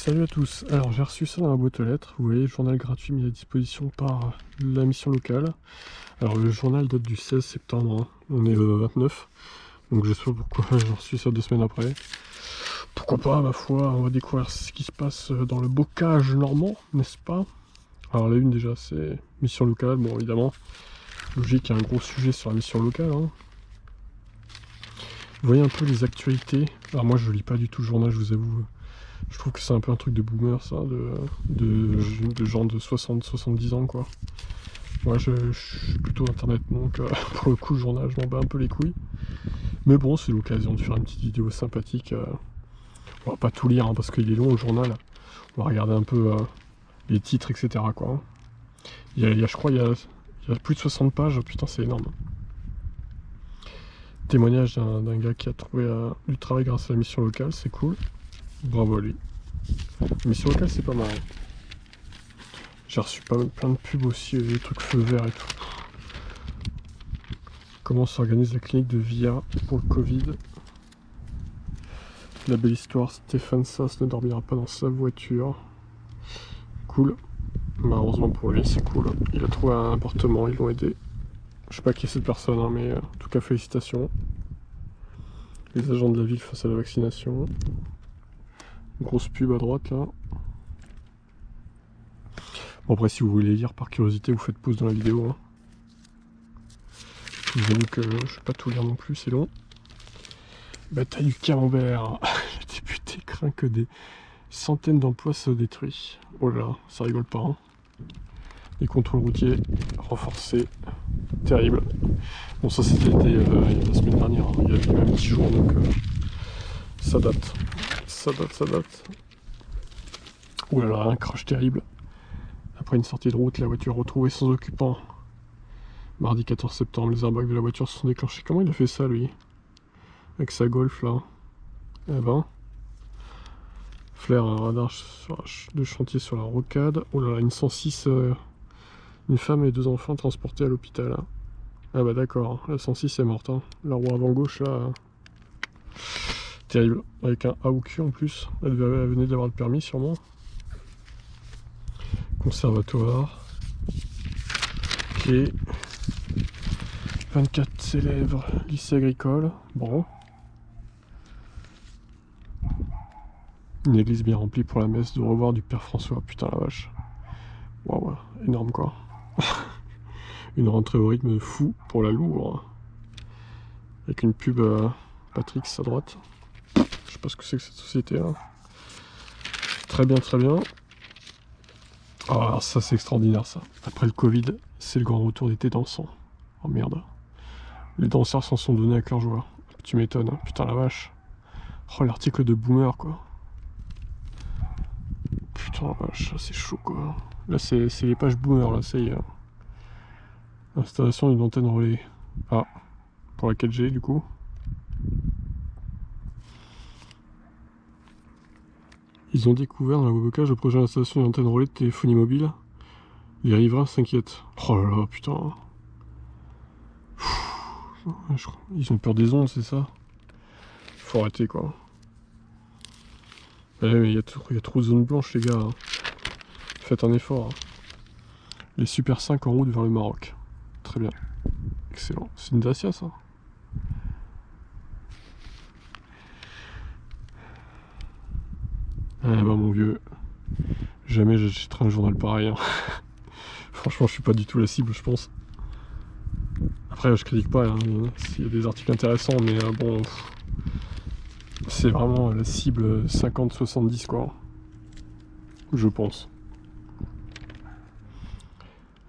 Salut à tous, alors j'ai reçu ça dans la boîte aux lettres, vous voyez, journal gratuit mis à disposition par la mission locale. Alors le journal date du 16 septembre, hein. On est le 29, donc je sais pas pourquoi j'ai reçu ça 2 semaines après. Pourquoi pas, ma foi, on va découvrir ce qui se passe dans le bocage normand, n'est-ce pas? Alors la une déjà, c'est mission locale, bon évidemment, logique, il y a un gros sujet sur la mission locale, hein. Vous voyez un peu les actualités, alors moi je lis pas du tout le journal, je vous avoue. Je trouve que c'est un peu un truc de boomer, ça, de gens de 60-70 ans, quoi. Moi, je suis plutôt internet, donc pour le coup, le journal, je m'en bats un peu les couilles. Mais bon, c'est l'occasion de faire une petite vidéo sympathique. On va pas tout lire, hein, parce qu'il est long, le journal. On va regarder un peu les titres, etc., quoi. Je crois, il y a plus de 60 pages. Putain, c'est énorme. Témoignage d'un gars qui a trouvé du travail grâce à la mission locale, c'est cool. Bravo à lui. La mission locale, c'est pas mal. J'ai reçu plein de pubs aussi, des trucs feu vert et tout. Comment s'organise la clinique de VIA pour le Covid. La belle histoire, Stéphane Sass ne dormira pas dans sa voiture. Cool. Bah, heureusement pour lui, c'est cool. Il a trouvé un appartement, ils l'ont aidé. Je sais pas qui est cette personne, hein, mais en tout cas félicitations. Les agents de la ville face à la vaccination. Grosse pub à droite là. Bon, après, si vous voulez lire par curiosité, vous faites pause dans la vidéo, hein. Je vous avoue que je ne vais pas tout lire non plus, c'est long. Bataille du camembert. Les députés craignent que des centaines d'emplois soient détruits. Oh là, ça rigole pas, hein. Les contrôles routiers renforcés. Terrible. Bon, ça c'était la semaine dernière, hein. Il y a eu même 10 jours, donc ça date. Ça date. Oh là là, un crash terrible. Après une sortie de route, la voiture retrouvée sans occupant. Mardi 14 septembre, les airbags de la voiture se sont déclenchés. Comment il a fait ça, lui? Avec sa Golf, là. Eh ben. Flair, un radar de chantier sur la rocade. Oh là là, une 106. Une femme et 2 enfants transportés à l'hôpital. Ah bah d'accord, la 106 est morte, hein. La roue avant gauche, là. Terrible. Avec un A ou Q en plus. Elle venait d'avoir le permis, sûrement. Conservatoire. Ok. 24 élèves, lycée agricole. Bon. Une église bien remplie pour la messe de revoir du Père François. Putain la vache. Waouh, énorme quoi. Une rentrée au rythme fou pour la Louvre. Avec une pub Patrick à droite. Je sais pas ce que c'est que cette société là. Très bien, très bien. Oh, alors ça c'est extraordinaire ça. Après le Covid, c'est le grand retour d'été dansant. Oh merde. Les danseurs s'en sont donnés à cœur joie. Tu m'étonnes, hein. Putain la vache. Oh l'article de Boomer quoi. Putain la vache, c'est chaud quoi. Là c'est les pages Boomer là, ça y est. Installation d'une antenne relais. Ah, pour la 4G du coup. Ils ont découvert dans le bocage le projet d'installation d'une antenne relais de téléphonie mobile. Les riverains s'inquiètent. Oh là là, putain. Ils ont peur des ondes, c'est ça? Faut arrêter quoi. Ouais, mais il y a trop de zones blanches les gars, hein. Faites un effort, hein. Les Super 5 en route vers le Maroc. Très bien. Excellent. C'est une Dacia ça? Ah bah mon vieux. Jamais j'achèterai un journal pareil, hein. Franchement je suis pas du tout la cible je pense. Après je critique pas, hein, s'il y a des articles intéressants, mais bon... C'est vraiment la cible 50-70 quoi. Je pense.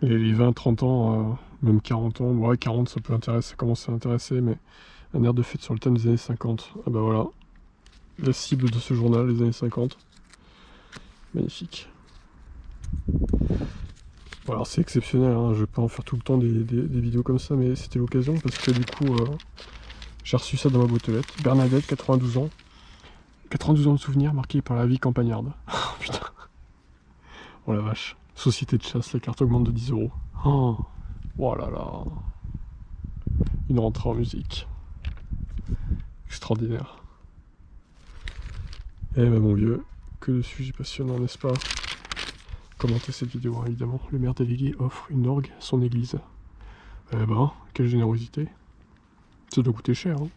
Et les 20-30 ans, même 40 ans, ouais 40 ça peut intéresser, ça commence à intéresser, mais un air de fête sur le thème des années 50. Ah bah voilà. La cible de ce journal, les années 50. Magnifique. Bon, alors c'est exceptionnel, hein, je vais pas en faire tout le temps des vidéos comme ça, mais c'était l'occasion parce que du coup j'ai reçu ça dans ma boîte aux lettres. Bernadette, 92 ans. 92 ans de souvenirs marqués par la vie campagnarde. Oh putain. Oh la vache. Société de chasse, la carte augmente de 10 €. Oh. Oh là là. Une rentrée en musique. Extraordinaire. Eh ben mon vieux, Que de sujets passionnants, n'est-ce pas? Commentez cette vidéo, hein, évidemment. Le maire délégué offre une orgue à son église. Eh ben, quelle générosité. Ça doit coûter cher, hein.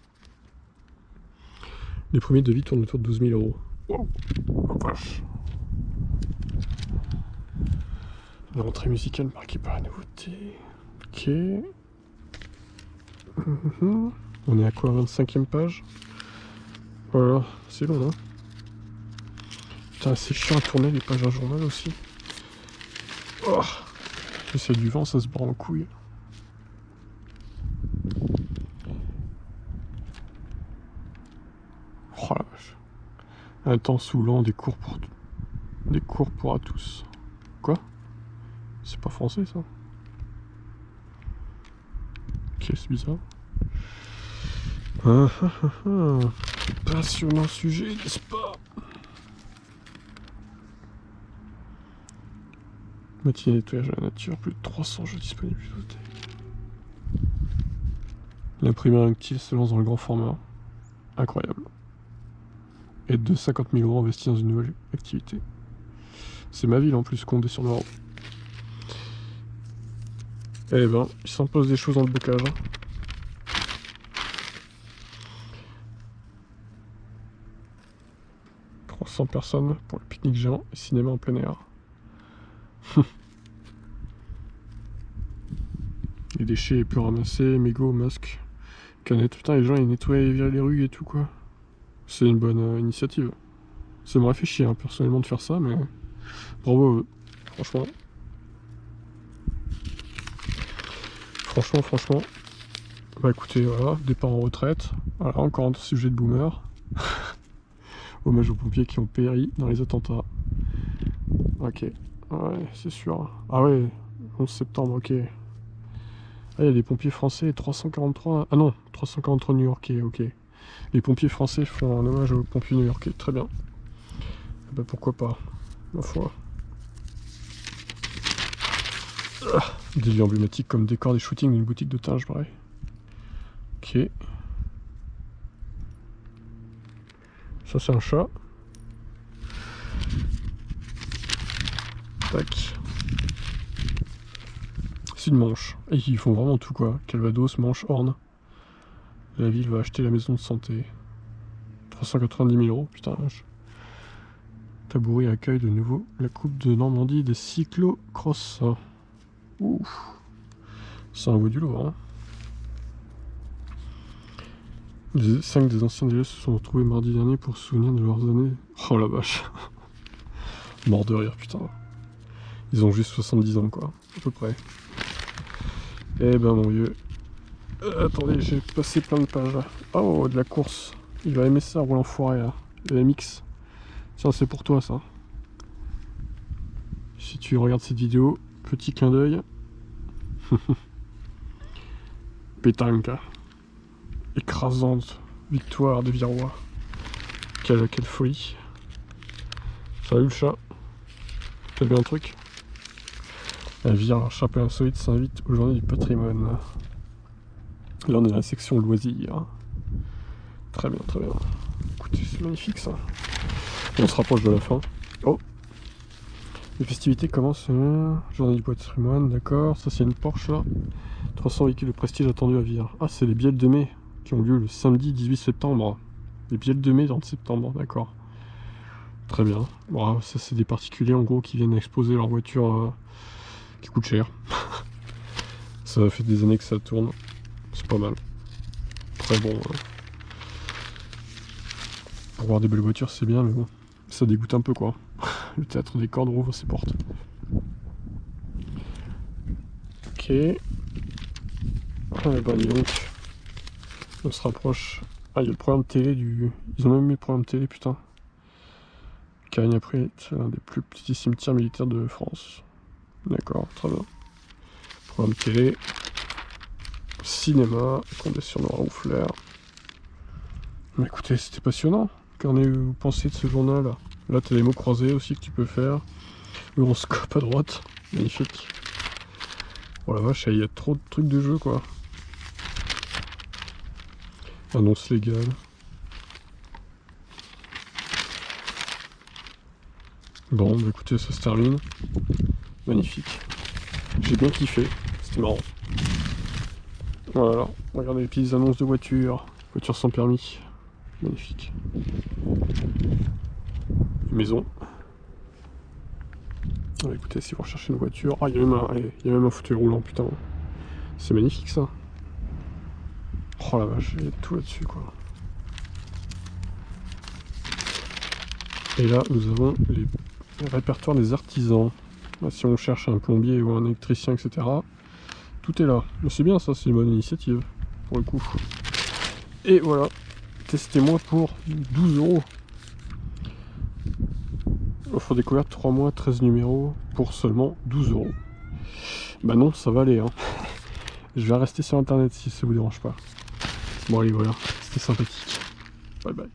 Les premiers devis tournent autour de 12 000 euros. Wow. Oh vache. Une rentrée musicale marquée par la nouveauté. Ok. On est à quoi, 25e page? Voilà, c'est long, hein. Putain, c'est chiant à tourner les pages d'un journal aussi. Oh, c'est du vent, ça se barre en couille. Oh la vache. Un temps saoulant, des cours pour à tous. Quoi? C'est pas français ça? Ok, c'est bizarre. Passionnant sujet, n'est-ce pas? Matinée nettoyage à la nature, plus de 300 jeux disponibles. L'imprimerie Inktil se lance dans le grand format. Incroyable. Et de 50 000 euros investis dans une nouvelle activité. C'est ma ville en plus, Condé-sur-Noireau. Eh ben, il s'impose des choses dans le bocage. 300 personnes pour le pique-nique géant et cinéma en plein air. Les déchets plus ramassés, mégots, masques, canettes. Putain, les gens ils nettoient et virent les rues et tout quoi. C'est une bonne initiative. Ça m'aurait fait chier hein, personnellement de faire ça, mais bravo à eux. Franchement. Franchement. Bah écoutez, voilà, départ en retraite. Voilà, encore un sujet de boomer. Hommage aux pompiers qui ont péri dans les attentats. Ok, ouais, c'est sûr. Ah ouais, 11 septembre, ok. Ah, il y a des pompiers français, 343... Ah non, 343 new-yorkais, ok. Les pompiers français font un hommage aux pompiers new-yorkais, très bien. Bah pourquoi pas, ma foi. Des lieux emblématiques comme décor des shootings d'une boutique de Tinge, pareil. Ok. Ça c'est un chat. Tac. C'est une Manche. Et ils font vraiment tout quoi. Calvados, Manche, Orne. La ville va acheter la maison de santé. 390 000 euros, putain la vache. Tabouret accueille de nouveau la Coupe de Normandie des cyclo-cross. Ouf. Ça envoie du lourd, hein. Les 5 des anciens élèves se sont retrouvés mardi dernier pour se souvenir de leurs années. Oh la vache. Mort de rire, putain. Ils ont juste 70 ans, quoi, à peu près. Eh ben, mon vieux. Attendez, j'ai passé plein de pages, là. Oh, de la course. Il va aimer ça, Roland Foiré, là. Le MX. Tiens, c'est pour toi, ça. Si tu regardes cette vidéo, petit clin d'œil. Pétanque. Écrasante victoire des Virois. Quelle folie. Salut le chat. T'as vu un truc? Un Vire chapeau insolite s'invite aux journées du patrimoine. Là on est dans la section loisirs. Très bien, très bien. Écoutez, c'est magnifique ça. On se rapproche de la fin. Oh! Les festivités commencent. Journée du patrimoine, d'accord. Ça c'est une Porsche là. 300 véhicules de prestige attendus à Vire. Ah, c'est les bielles de mai qui ont lieu le samedi 18 septembre. Les bielles de mai dans le septembre, d'accord. Très bien. Bon, ça c'est des particuliers en gros qui viennent exposer leur voiture qui coûte cher. Ça fait des années que ça tourne. C'est pas mal. Très bon. Pour voir des belles voitures c'est bien mais bon. Ça dégoûte un peu quoi. Le théâtre des cordes rouvre ses portes. Ok. Ah bah dis donc. On se rapproche. Ah il y a le programme télé du... Ils ont même mis le programme télé putain. Carignes après, c'est l'un des plus petits cimetières militaires de France. D'accord, très bien. Programme télé. Cinéma, Condé-sur-Noireau ou Flair. Mais écoutez, c'était passionnant. Qu'en avez-vous pensé de ce journal? Là, t'as des mots croisés aussi que tu peux faire. L'horoscope à droite. Magnifique. Oh la vache, il y a trop de trucs de jeu quoi. Annonce légale. Bon, bah écoutez, ça se termine. Magnifique. J'ai bien kiffé, c'était marrant. Voilà, regardez les petites annonces de voitures. Voiture sans permis. Magnifique. Maison. Ah, écoutez, si vous recherchez une voiture... Ah, il y a même un fauteuil roulant, putain. C'est magnifique, ça. Oh la vache, il y a tout là-dessus, quoi. Et là, nous avons les répertoires des artisans. Là, si on cherche un plombier ou un électricien, etc., tout est là. Mais c'est bien, ça, c'est une bonne initiative, pour le coup. Et voilà, testez-moi pour 12 €. Offre découverte 3 mois, 13 numéros pour seulement 12 €. Bah non, ça va aller, hein. Je vais rester sur internet si ça vous dérange pas. Bon allez, voilà, c'était sympathique. Bye bye.